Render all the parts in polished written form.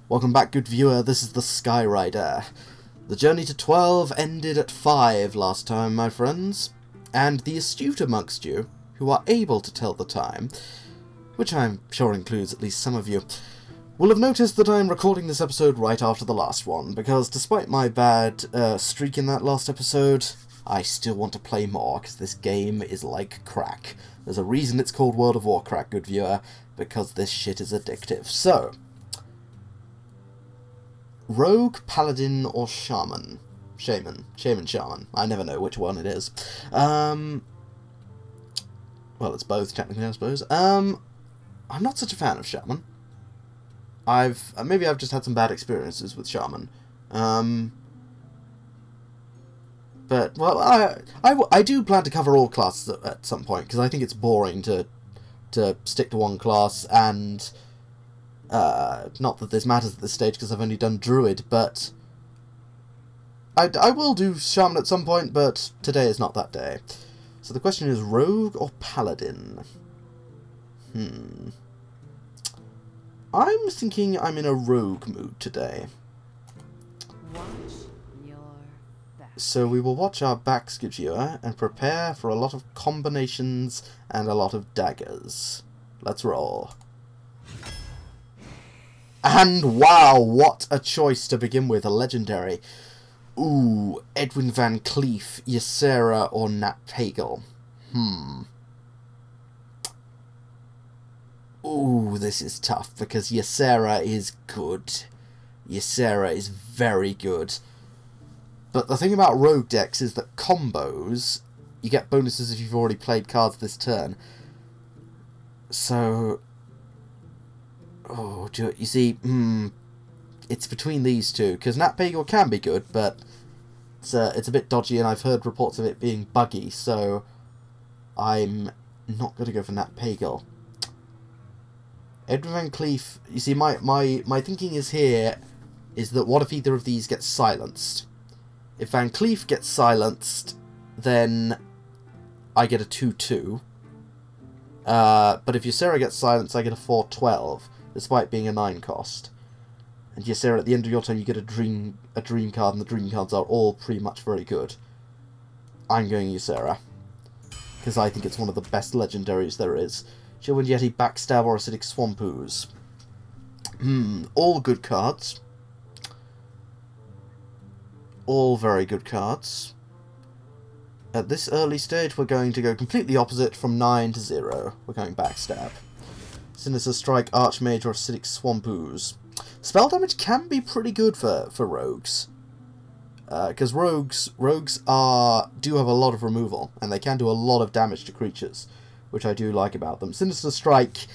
Welcome back, good viewer, this is the Skyrider. The journey to 12 ended at 5 last time, my friends, and the astute amongst you, who are able to tell the time, which I'm sure includes at least some of you, will have noticed that I'm recording this episode right after the last one, because despite my bad streak in that last episode, I still want to play more, because this game is like crack. There's a reason it's called World of Warcraft, good viewer, because this shit is addictive. So, Rogue, Paladin, or Shaman? Shaman, Shaman. I never know which one it is. Well, it's both, technically, I suppose. I'm not such a fan of Shaman. Maybe I've just had some bad experiences with Shaman. But, well, I do plan to cover all classes at some point, because I think it's boring to stick to one class, and not that this matters at this stage, because I've only done Druid, but I will do Shaman at some point, but today is not that day. So the question is, Rogue or Paladin? I'm thinking I'm in a Rogue mood today. So we will watch our backs, good viewer, and prepare for a lot of combinations and a lot of daggers. Let's roll. And wow, what a choice to begin with, a legendary. Ooh, Edwin Van Cleef, Ysera, or Nat Pagle. Ooh, this is tough, because Ysera is good. Ysera is very good. But the thing about rogue decks is that combos, you get bonuses if you've already played cards this turn. So, oh, you see, it's between these two, because Nat Pagle can be good, but it's a bit dodgy, and I've heard reports of it being buggy, so I'm not going to go for Nat Pagle. Edwin Van Cleef, you see, my thinking is that what if either of these gets silenced? If Van Cleef gets silenced, then I get a 2-2. But if Ysera gets silenced, I get a 4-12, despite being a 9 cost. And Ysera, at the end of your turn, you get a dream card, and the dream cards are all pretty much very good. I'm going Ysera, because I think it's one of the best legendaries there is. Chillwind Yeti, Backstab, or Acidic Swamp Ooze. All good cards. All very good cards. At this early stage, we're going to go completely opposite from 9 to 0. We're going Backstab. Sinister Strike, Archmage, or Acidic Swamp Ooze. Spell damage can be pretty good for rogues. Because rogues do have a lot of removal, and they can do a lot of damage to creatures, which I do like about them. Sinister Strike,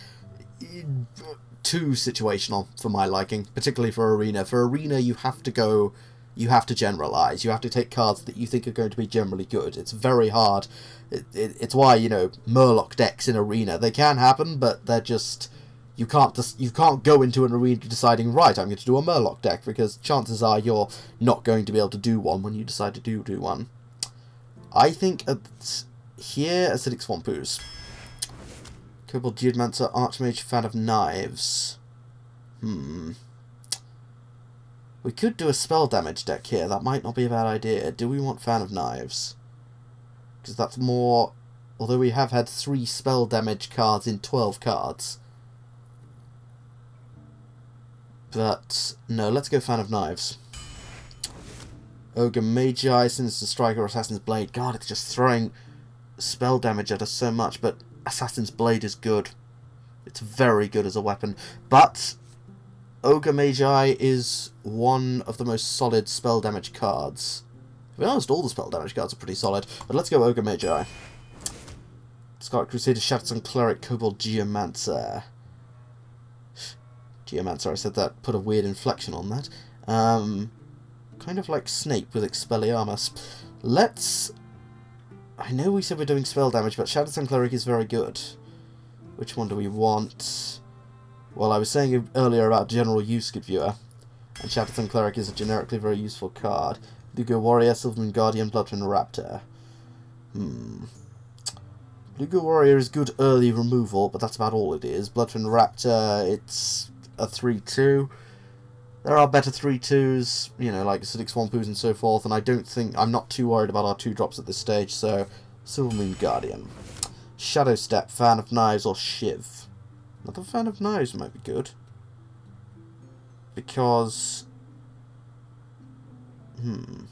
too situational for my liking, particularly for Arena. For Arena, you have to generalize. You have to take cards that you think are going to be generally good. It's very hard. It's why, you know, Murloc decks in Arena, they can happen, but they're just, you can't go into an arena deciding, right, I'm going to do a Murloc deck, because chances are you're not going to be able to do one when you decide to do one. I think here, Acidic Swamp Ooze. Kobold Geomancer, Archmage, Fan of Knives. We could do a spell damage deck here. That might not be a bad idea. Do we want Fan of Knives? Because that's more... Although we have had 3 spell damage cards in 12 cards. But, no, let's go Fan of Knives. Ogre Magi, Sinister Striker, Assassin's Blade. God, it's just throwing spell damage at us so much, but Assassin's Blade is good. It's very good as a weapon. But Ogre Magi is one of the most solid spell damage cards. To be honest, all the spell damage cards are pretty solid, but let's go Ogre Magi. Scarlet Crusader, Shattersong Cleric, Kobold Geomancer. Geomancer, I said that, put a weird inflection on that. Kind of like Snape with Expelliarmus. I know we said we're doing spell damage, but Shattersong Cleric is very good. Which one do we want? Well, I was saying earlier about general use, good viewer, and Shattersong Cleric is a generically very useful card. Lugo Warrior, Sylvan Guardian, Bloodwind Raptor. Lugo Warrior is good early removal, but that's about all it is. Bloodwind Raptor, it's a 3-2. There are better 3/2s, you know, like Acidic Swampoos and so forth, and I'm not too worried about our 2-drops at this stage, so Silvermoon Guardian. Shadow Step, Fan of Knives, or Shiv. Another Fan of Knives might be good. Because... Fan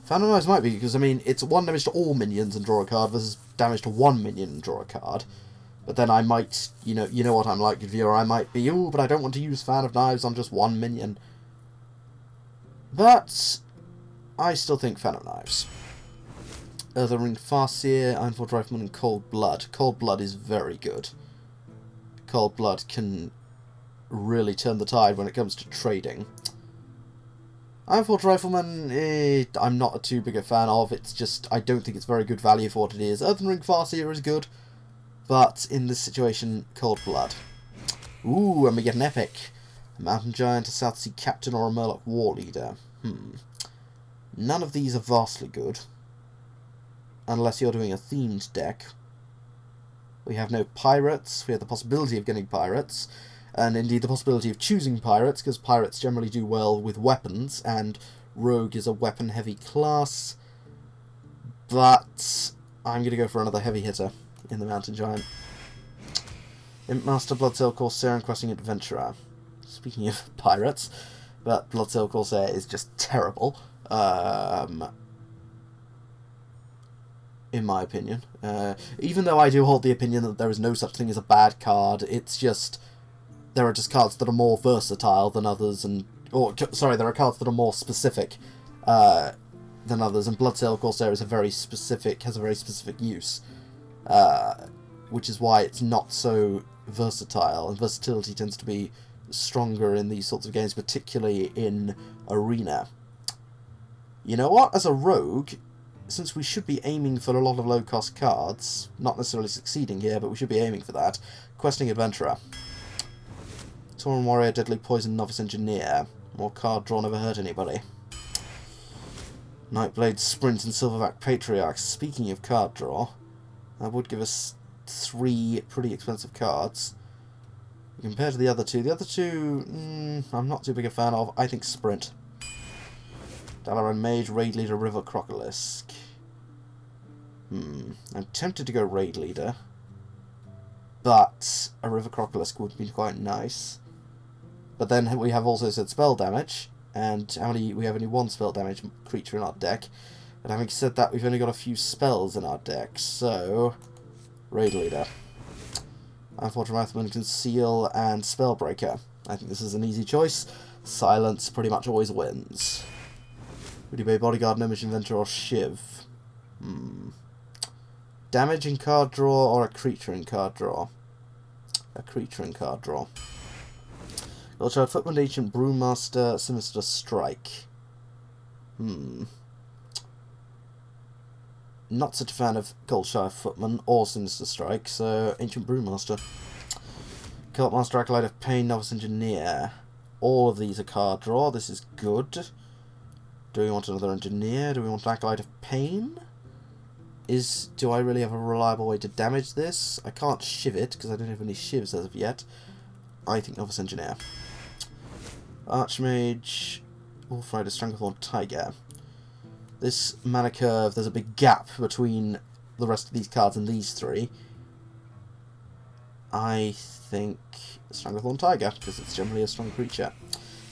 of Knives might be, because, I mean, it's 1 damage to all minions and draw a card versus damage to 1 minion and draw a card. But then I might, you know what I'm like, viewer, I might be, ooh, but I don't want to use Fan of Knives on just 1 minion. But I still think Fan of Knives. The Ring Farseer, Ironforge Rifleman, and Cold Blood. Cold Blood is very good. Cold Blood can really turn the tide when it comes to trading. Ironforge Rifleman, I'm not too big a fan of. It's just, I don't think it's very good value for what it is. Earthen Ring Farseer is good, but in this situation, Cold Blood. Ooh, and we get an epic. A Mountain Giant, a South Sea Captain, or a Murloc War Leader. None of these are vastly good. Unless you're doing a themed deck. We have no pirates. We have the possibility of getting pirates. And indeed the possibility of choosing pirates, because pirates generally do well with weapons, and rogue is a weapon-heavy class. But I'm going to go for another heavy hitter in the Mountain Giant. Impmaster, Bloodsail Corsair, and Questing Adventurer. Speaking of pirates, but Bloodsail Corsair is just terrible. In my opinion. Even though I do hold the opinion that there is no such thing as a bad card, it's just... There are just cards that are more versatile than others, and... Sorry, there are cards that are more specific than others, and Bloodsail Corsair is has a very specific use. Which is why it's not so versatile, and versatility tends to be stronger in these sorts of games, particularly in Arena. You know what? As a rogue, since we should be aiming for a lot of low-cost cards, not necessarily succeeding here, but we should be aiming for that, Questing Adventurer. Tauren Warrior, Deadly Poison, Novice Engineer. More card draw never hurt anybody. Nightblade, Sprint, and Silverback Patriarch. Speaking of card draw, that would give us 3 pretty expensive cards. Compared to the other two, I'm not too big a fan of. I think Sprint. Dalaran Mage, Raid Leader, River Crocolisk. I'm tempted to go Raid Leader, but a River Crocolisk would be quite nice. But then we have also said spell damage, and we have only 1 spell damage creature in our deck. And having said that, we've only got a few spells in our deck, so Raid Leader. Ironforge Rifleman, Conceal, and Spellbreaker. I think this is an easy choice. Silence pretty much always wins. Woody Bay Bodyguard, Gnomish Inventor, or Shiv? Damage in card draw or a creature in card draw? A creature in card draw. Goldshire Footman, Ancient Brewmaster, Sinister Strike. Not such a fan of Goldshire Footman or Sinister Strike, so Ancient Brewmaster. Cultmaster, Acolyte of Pain, Novice Engineer. All of these are card draw. This is good. Do we want another Engineer? Do we want an Acolyte of Pain? Do I really have a reliable way to damage this? I can't shiv it, because I don't have any shivs as of yet. I think Novice Engineer. Archmage, Wolfrider, Stranglethorn, Tiger. This mana curve, there's a big gap between the rest of these cards and these 3. I think Stranglethorn Tiger, because it's generally a strong creature.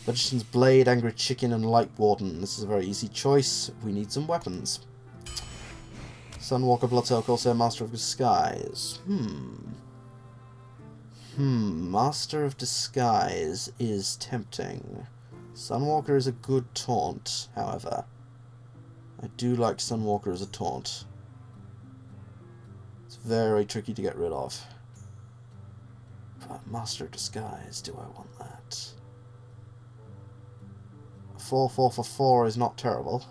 Magician's Blade, Angry Chicken, and Light Warden. This is a very easy choice. We need some weapons. Sunwalker, Bloodsail Corsair, Master of Disguise. Master of Disguise is tempting. Sunwalker is a good taunt, however. I do like Sunwalker as a taunt. It's very tricky to get rid of. But Master of Disguise, do I want that? 4/4 for 4 is not terrible.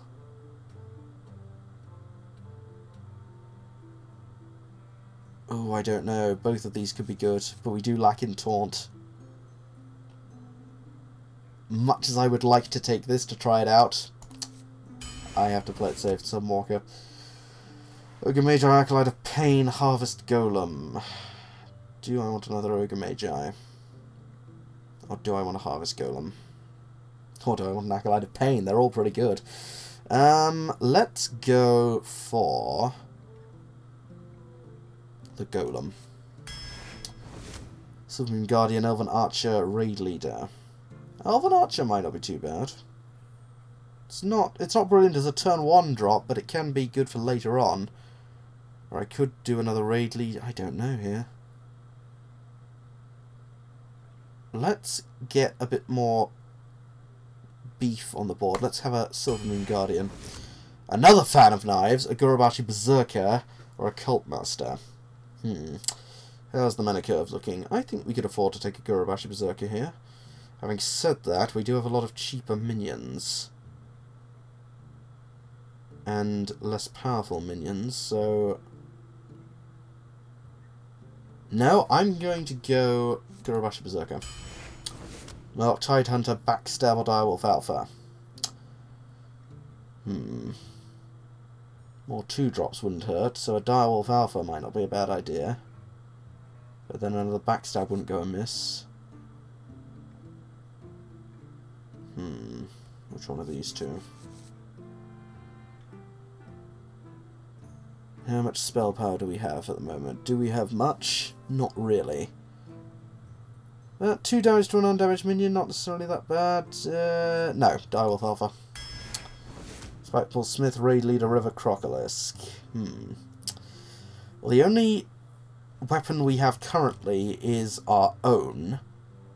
Oh, I don't know. Both of these could be good, but we do lack in taunt. Much as I would like to take this to try it out, I have to play it safe. Sunwalker. Ogre Magi, Acolyte of Pain, Harvest Golem. Do I want another Ogre Magi? Or do I want to Harvest Golem? Or do I want an Acolyte of Pain? They're all pretty good. Let's go for the Golem. Silvermoon Guardian, Elven Archer, Raid Leader. Elven Archer might not be too bad. It's not brilliant as a turn 1 drop, but it can be good for later on. Or I could do another Raid Leader. I don't know here. Let's get a bit more beef on the board. Let's have a Silvermoon Guardian. Another fan of knives, a Gurubashi Berserker, or a Cult Master. How's the mana curve looking? I think we could afford to take a Gurubashi Berserker here. Having said that, we do have a lot of cheaper minions. And less powerful minions, so... No, I'm going to go Gurubashi Berserker. Well, Tide Hunter, Backstab, or Direwolf Alpha. More 2-drops wouldn't hurt, so a Direwolf Alpha might not be a bad idea. But then another Backstab wouldn't go amiss. Which one of these two? How much spell power do we have at the moment? Do we have much? Not really. 2 damage to an undamaged minion, not necessarily that bad. No, Direwolf Alpha. Spiteful Smith, Raid Leader, River Crocolisk. Well, the only weapon we have currently is our own,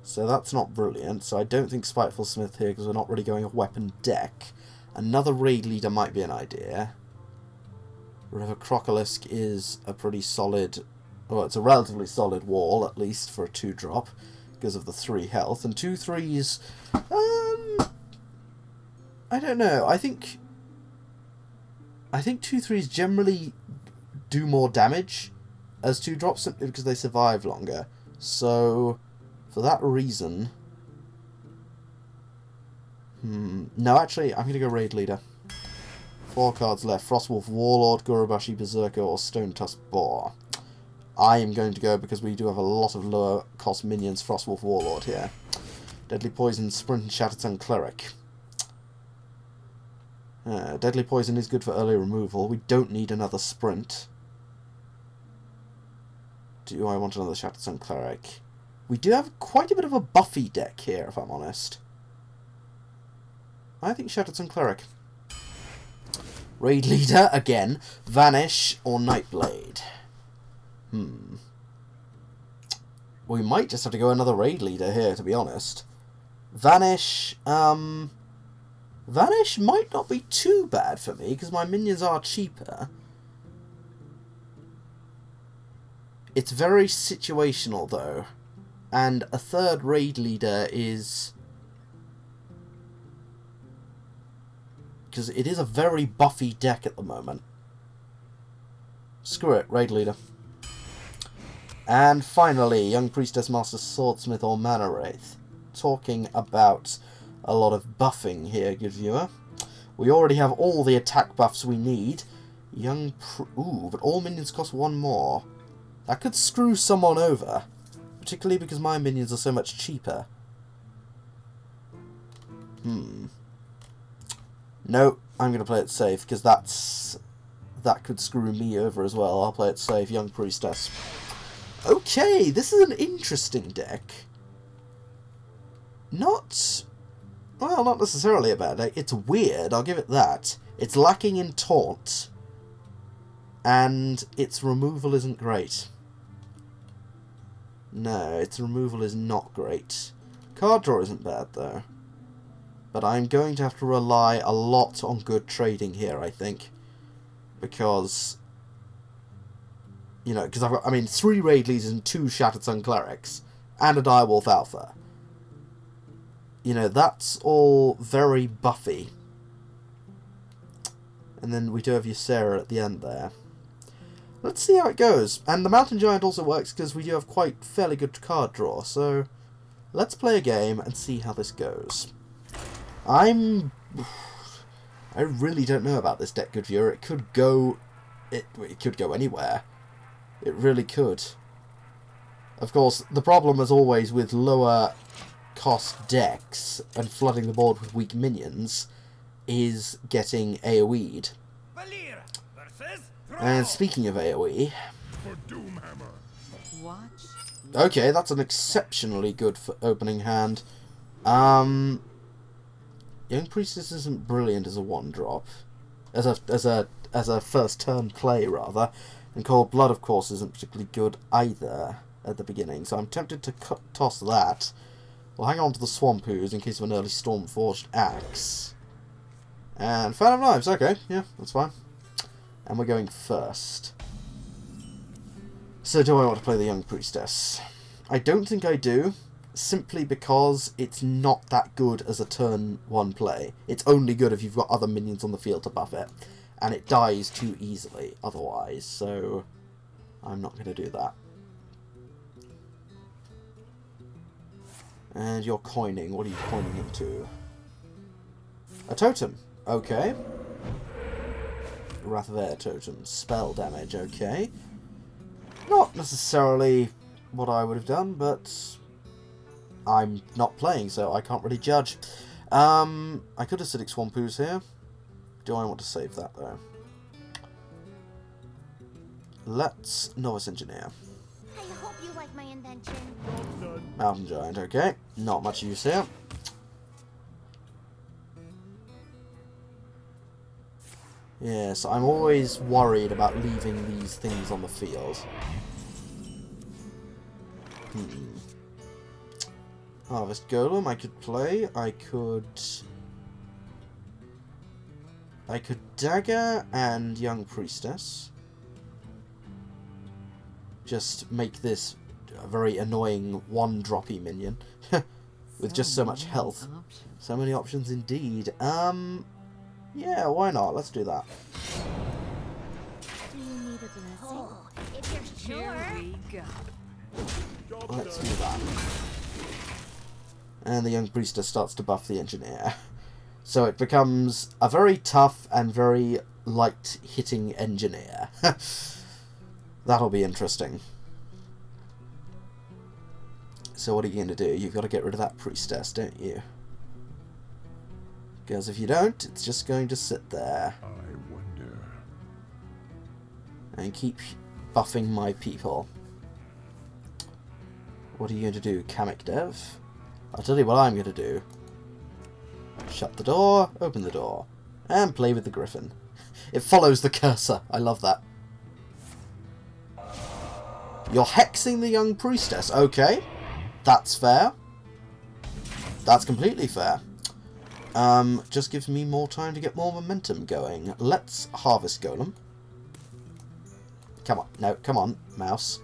so that's not brilliant. So I don't think Spiteful Smith here, because we're not really going a weapon deck. Another Raid Leader might be an idea. River Crocolisk is a pretty solid... Well, it's a relatively solid wall, at least, for a 2-drop, because of the 3 health. And 2 3s... I don't know. I think 2 3s generally do more damage as 2-drops, simply because they survive longer. So, for that reason... No, actually, I'm going to go Raid Leader. 4 cards left. Frostwolf Warlord, Gurubashi Berserker, or Stone Tusk Boar. I am going to go, because we do have a lot of lower cost minions, Frostwolf Warlord here. Deadly Poison, Sprint, and Shattered Sun Cleric. Deadly Poison is good for early removal. We don't need another Sprint. Do I want another Shattered Sun Cleric? We do have quite a bit of a buffy deck here, if I'm honest. I think Shattered Sun Cleric. Raid Leader, again. Vanish or Nightblade. We might just have to go another Raid Leader here, to be honest. Vanish, Vanish might not be too bad for me, because my minions are cheaper. It's very situational, though. And a 3rd Raid Leader is... because it is a very buffy deck at the moment. Screw it, Raid Leader. And finally, Young Priestess, Master Swordsmith, or Mana Wraith. Talking about a lot of buffing here, good viewer. We already have all the attack buffs we need. Ooh, but all minions cost 1 more. That could screw someone over. Particularly because my minions are so much cheaper. No, I'm going to play it safe, because that could screw me over as well. I'll play it safe, Young Priestess. Okay, this is an interesting deck. Not necessarily a bad deck. It's weird, I'll give it that. It's lacking in taunt, and its removal isn't great. No, its removal is not great. Card draw isn't bad, though. But I'm going to have to rely a lot on good trading here, I think. Because... you know, because I've got, 3 Raid Leaders and 2 Shattered Sun Clerics. And a Direwolf Alpha. You know, that's all very buffy. And then we do have Ysera at the end there. Let's see how it goes. And the Mountain Giant also works because we do have quite fairly good card draw. So, let's play a game and see how this goes. I really don't know about this deck, good viewer. It could go... It could go anywhere. It really could. Of course, the problem, as always, with lower cost decks and flooding the board with weak minions is getting AoE'd. And speaking of AoE... Okay, that's an exceptionally good opening hand. Young Priestess isn't brilliant as a one-drop. As a first turn play, rather. And Cold Blood, of course, isn't particularly good either at the beginning, so I'm tempted to toss that. We'll hang on to the Swamp Ooze in case of an early Stormforged Axe. And Fan of Knives, okay, yeah, that's fine. And we're going first. So do I want to play the Young Priestess? I don't think I do, simply because it's not that good as a turn 1 play. It's only good if you've got other minions on the field to buff it. And it dies too easily otherwise, so I'm not going to do that. And you're coining. What are you coining into? A totem. Okay. Wrath of Air totem. Spell damage. Okay. Not necessarily what I would have done, but I'm not playing, so I can't really judge. I could Acidic Swamp Ooze here. Do I want to save that, though? Let's Novice Engineer. I hope you like my invention. Mountain Giant, okay. Not much use here. Yes, I'm always worried about leaving these things on the field. Harvest Golem, I could play. I could Dagger and Young Priestess. Just make this a very annoying one-droppy minion. With just so much health. So many options indeed. Yeah, why not? Let's do that. Do you need a blessing? Oh, if you're sure. Here we go. Let's do that. And the Young Priestess starts to buff the Engineer. So it becomes a very tough and very light-hitting Engineer. That'll be interesting. So what are you going to do? You've got to get rid of that Priestess, don't you? Because if you don't, it's just going to sit there. I wonder. And keep buffing my people. What are you going to do, Kamek Dev? I'll tell you what I'm going to do. Shut the door, open the door, and play with the Griffin. It follows the cursor. I love that. You're hexing the Young Priestess. Okay. That's fair. That's completely fair. Just gives me more time to get more momentum going. Let's Harvest Golem. Come on. No, come on, mouse.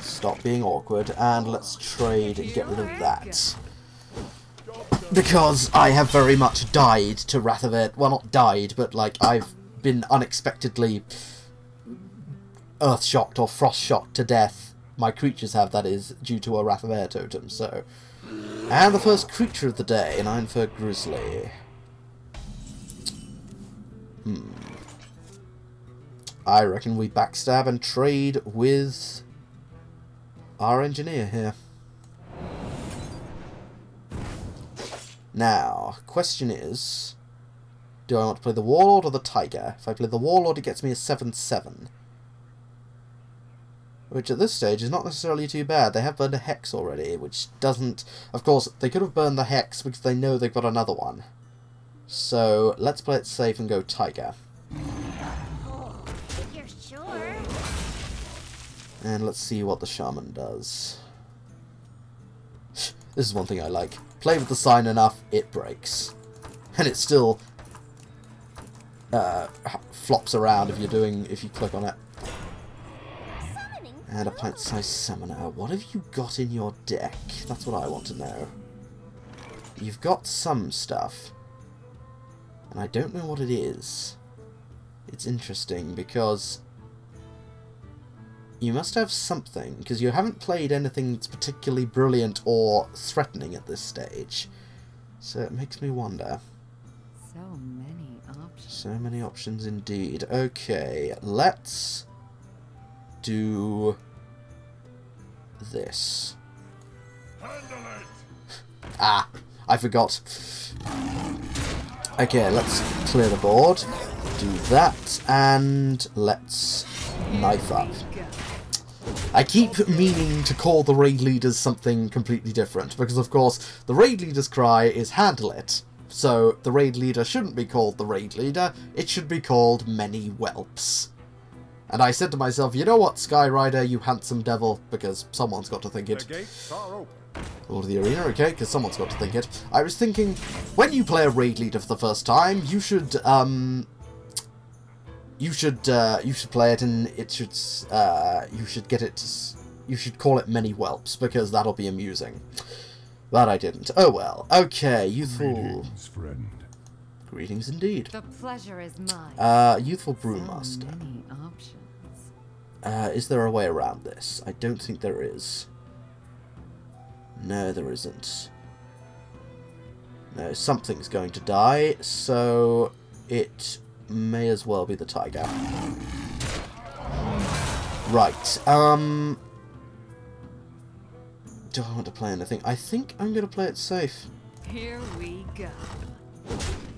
Stop being awkward. And let's trade and get rid of that. Because I have very much died to Wrath of Air. Well, not died, but like I've been unexpectedly earth-shocked or frost-shocked to death. My creatures have, that is, due to a Wrath of Air totem, so... And the first creature of the day, an Ironfur Grizzly. I reckon we backstab and trade with our Engineer here. Now, question is, do I want to play the Warlord or the Tiger? If I play the Warlord, it gets me a 7/7. Which at this stage is not necessarily too bad. They have burned a Hex already, which doesn't... Of course, they could have burned the Hex because they know they've got another one. So, let's play it safe and go Tiger. Oh, if you're sure. And let's see what the Shaman does. This is one thing I like. Play with the sign enough, it breaks. And it still flops around if you click on it. And a pint-sized summoner. What have you got in your deck? That's what I want to know. You've got some stuff. And I don't know what it is. It's interesting because you must have something, because you haven't played anything that's particularly brilliant or threatening at this stage. So it makes me wonder. So many options. So many options indeed. Okay, let's do this. Ah, I forgot. Okay, let's clear the board. Do that, and let's knife up. I keep meaning to call the raid leaders something completely different, because of course the raid leader's cry is handle it. So the raid leader shouldn't be called the raid leader, it should be called many whelps. And I said to myself, you know what, Skyrider, you handsome devil, because someone's got to think it. The gates are open. Or the arena, okay, because someone's got to think it. I was thinking, when you play a raid leader for the first time, you should play it, and it should, you should call it many whelps, because that'll be amusing. But I didn't. Oh well. Okay, youthful... Greetings, friend. Greetings indeed. The pleasure is mine. Youthful So brewmaster. many options. Is there a way around this? I don't think there is. No, there isn't. No, something's going to die, so it may as well be the tiger. Right, do I want to play anything? I think I'm going to play it safe. Here we go.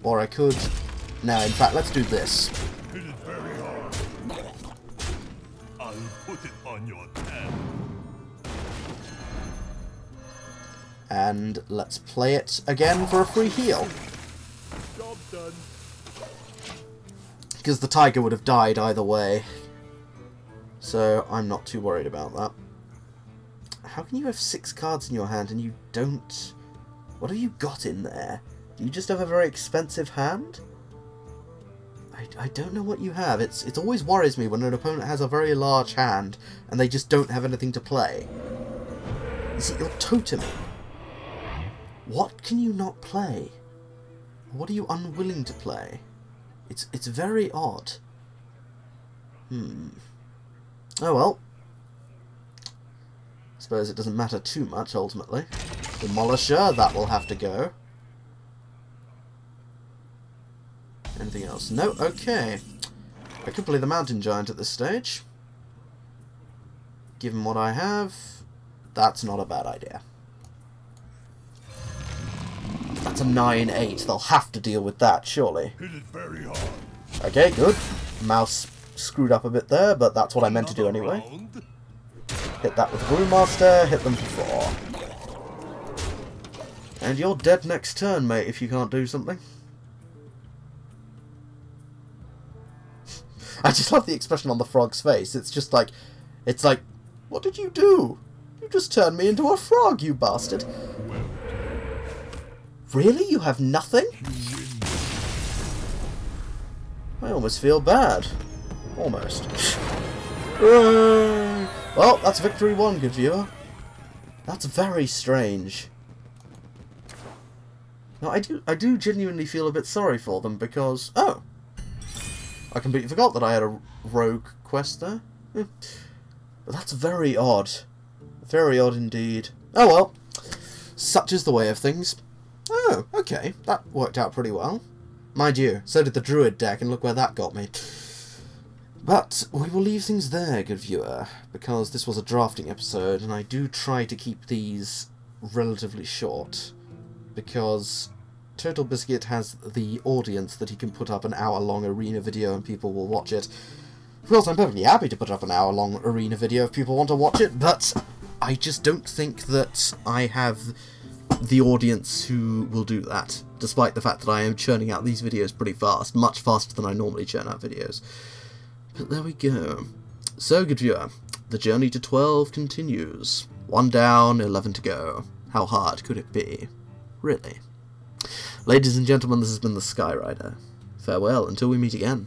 Or I could... No, in fact, let's do this. Hit it very hard. I'll put it on your tab. And let's play it again for a free heal. Job done. Because the tiger would have died either way. So I'm not too worried about that. How can you have 6 cards in your hand and you don't... What have you got in there? Do you just have a very expensive hand? I don't know what you have. It always worries me when an opponent has a very large hand and they just don't have anything to play. Is it your toteming? What can you not play? What are you unwilling to play? It's very odd. Oh well. Suppose it doesn't matter too much, ultimately. Demolisher, that will have to go. Anything else? No? Okay. I could play the Mountain Giant at this stage. Given what I have, that's not a bad idea. That's a 9-8. They'll have to deal with that, surely. Hit it very hard. Okay, good. Mouse screwed up a bit there, but that's what I meant to do anyway. Round. Hit that with the Brewmaster, hit them for 4. And you're dead next turn, mate, if you can't do something. I just love the expression on the frog's face. It's just like... It's like, what did you do? You just turned me into a frog, you bastard. Really? You have nothing? I almost feel bad. Almost. Well, that's victory 1, good viewer. That's very strange. Now, I do genuinely feel a bit sorry for them because... Oh! I completely forgot that I had a rogue quest there. But that's very odd. Very odd indeed. Oh well. Such is the way of things. Oh, okay. That worked out pretty well. Mind you, so did the druid deck, and look where that got me. But we will leave things there, good viewer, because this was a drafting episode, and I do try to keep these relatively short, because Total Biscuit has the audience that he can put up an hour-long arena video and people will watch it. Of course, I'm perfectly happy to put up an hour-long arena video if people want to watch it, but I just don't think that I have the audience who will do that, despite the fact that I am churning out these videos pretty fast, much faster than I normally churn out videos. But there we go. So, good viewer, the journey to 12 continues. 1 down, 11 to go. How hard could it be? Really? Ladies and gentlemen, this has been the Skyrider. Farewell until we meet again.